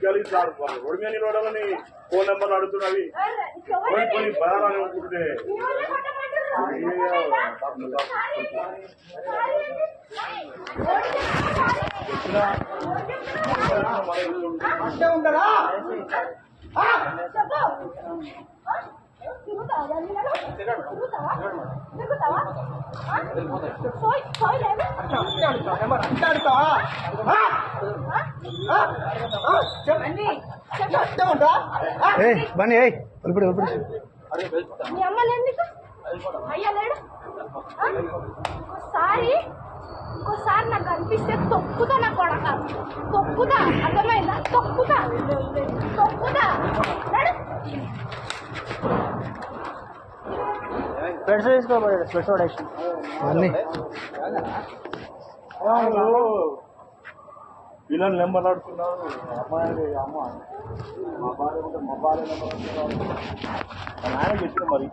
गरीब सार रोड में नहीं फोन नंबर अड़ुतुन्नवी कोई बयान అనుకుంటే అంటే ఉంటదా చెప్పు తిరుగుతావా తిరుగుతావా సోయ్ లేవే అంటాడుతావా చెప్పండి చెప్పండి ఏయ్ బని ఏయ్ ఇప్పుడు మీ అమ్మ లేండి అయ్యా లేడు ఇంకోసారి నాకు అనిపిస్తే తొక్కుతా నా కొడక తొక్కుతా అర్థమైందా తొక్కుతా స్పెట్స్ తీసుకోబోయే స్పెట్స్ పడేసి అన్నీ పిల్లలు నెంబర్ ఆడుతున్నారు అమ్మాయి అమ్మ మా భార్య ఉంటే మా భార్య నెంబర్ ఆడుతున్నారు ఆయన చెప్పిన మరి